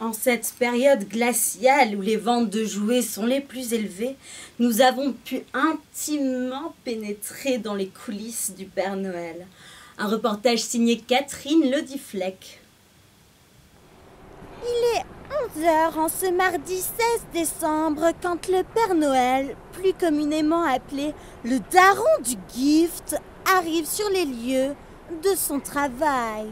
En cette période glaciale où les ventes de jouets sont les plus élevées, nous avons pu intimement pénétrer dans les coulisses du Père Noël. Un reportage signé Catherine Lodifleck. Il est 11h en ce mardi 16 décembre quand le Père Noël, plus communément appelé le daron du gift, arrive sur les lieux de son travail.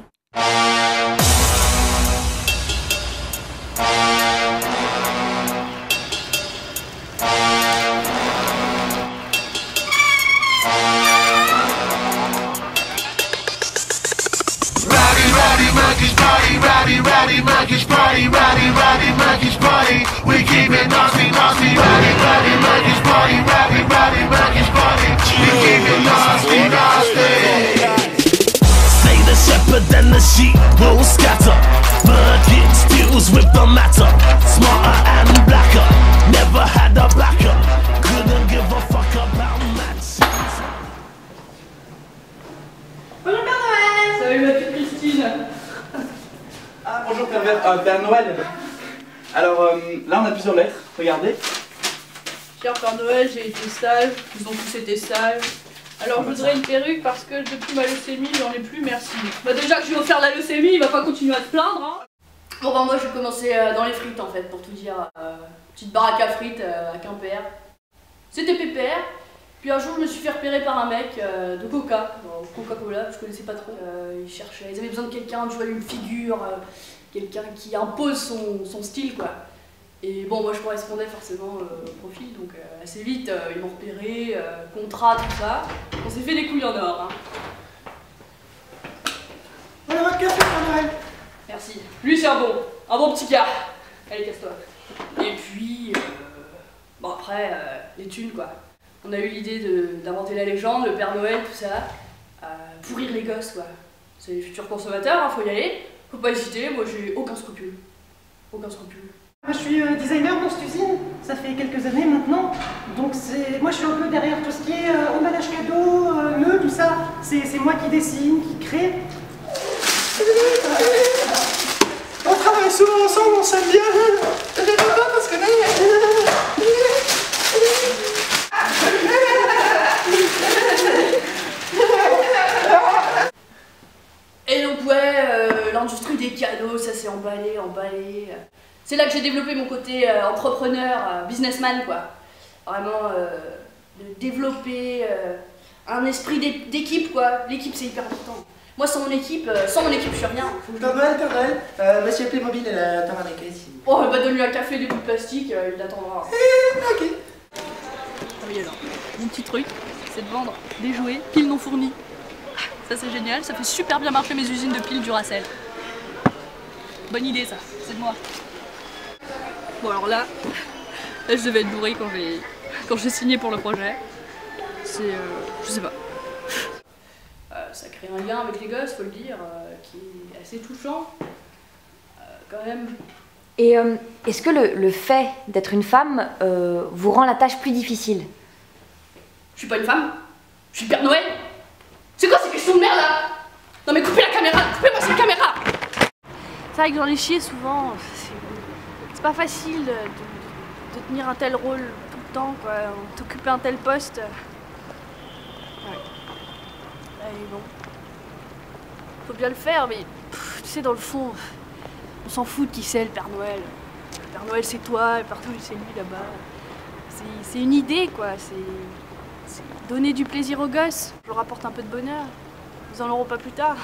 Rowdy monkeys party, rowdy monkeys party. We keep it nasty, nasty, rowdy monkeys party, rowdy monkeys party. We keep it nasty, nasty. Say the shepherd and the sheep will scatter. Bird deals with the matter. Smarter and blacker. Never had a backer. Couldn't give a fuck about match. Bonjour Père Noël. Salut ma petite Christine. Ah bonjour Père Noël. Alors là on a plusieurs lettres, regardez. Cher Père Noël, j'ai été sage, ils ont tous été sages. Alors je voudrais une perruque parce que depuis ma leucémie, j'en ai plus, merci. Bah déjà que je lui ai offert la leucémie, il va pas continuer à se plaindre hein. Bon bah moi je vais commencer dans les frites en fait, pour tout dire. Petite baraque à frites à Quimper. C'était pépère. Puis un jour je me suis fait repérer par un mec de Coca-Cola, je connaissais pas trop. Ils avaient besoin de quelqu'un, tu vois, une figure, quelqu'un qui impose son style quoi. Et bon moi je correspondais forcément au profil, donc assez vite ils m'ont repéré, contrat, tout ça. On s'est fait des couilles en or. Hein. Alors un café Père Noël. Merci. Lui c'est un bon petit gars. Allez casse-toi. Et puis, bon après, les thunes quoi. On a eu l'idée d'inventer la légende, le Père Noël, tout ça, pourrir les gosses quoi. C'est les futurs consommateurs, hein, faut y aller, faut pas hésiter, moi j'ai aucun scrupule. Aucun scrupule. Moi je suis designer dans cette usine, ça fait quelques années maintenant, donc moi je suis un peu derrière tout ce qui est emballage cadeau, nœuds, tout ça, c'est moi qui dessine, qui crée. On travaille souvent ensemble, on s'aime bien, les copains on se connaît. Et donc ouais, l'industrie des cadeaux, ça s'est emballé. C'est là que j'ai développé mon côté entrepreneur, businessman quoi. Vraiment de développer un esprit d'équipe quoi. L'équipe c'est hyper important. Moi sans mon équipe je suis rien. Père Noël, monsieur Playmobil elle attend un accueil ici. Oh bah donne-lui un café, des bouts de plastique, il l'attendra. Ok. Ah oui alors, mon petit truc, c'est de vendre des jouets piles non fournies. Ça c'est génial, ça fait super bien marcher mes usines de piles Duracell. Bonne idée ça, c'est de moi. Bon alors là je devais être bourré quand j'ai signé pour le projet. C'est, je sais pas. Ça crée un lien avec les gosses, faut le dire, qui est assez touchant, quand même. Et est-ce que le fait d'être une femme vous rend la tâche plus difficile? Je suis pas une femme, je suis Père Noël. C'est quoi ces questions de merde là? Non mais coupez la caméra, coupez-moi cette caméra. C'est vrai que j'en ai chié souvent, c'est pas facile de tenir un tel rôle tout le temps quoi, t'occuper un tel poste. Ouais. Et bon, faut bien le faire mais tu sais dans le fond, on s'en fout de qui c'est le Père Noël. Le Père Noël c'est toi, le Père Noël c'est lui là-bas. C'est une idée quoi, c'est donner du plaisir aux gosses. Je leur apporte un peu de bonheur, ils en auront pas plus tard.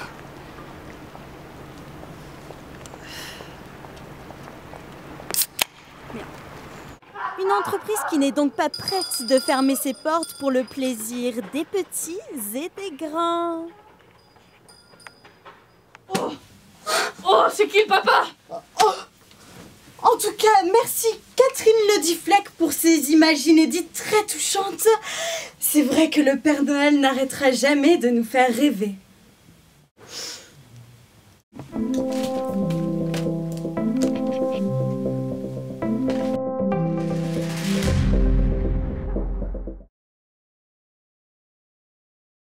Une entreprise qui n'est donc pas prête de fermer ses portes pour le plaisir des petits et des grands. Oh, c'est qui le papa? En tout cas, merci Catherine Lodifleck pour ces images inédites très touchantes. C'est vrai que le Père Noël n'arrêtera jamais de nous faire rêver.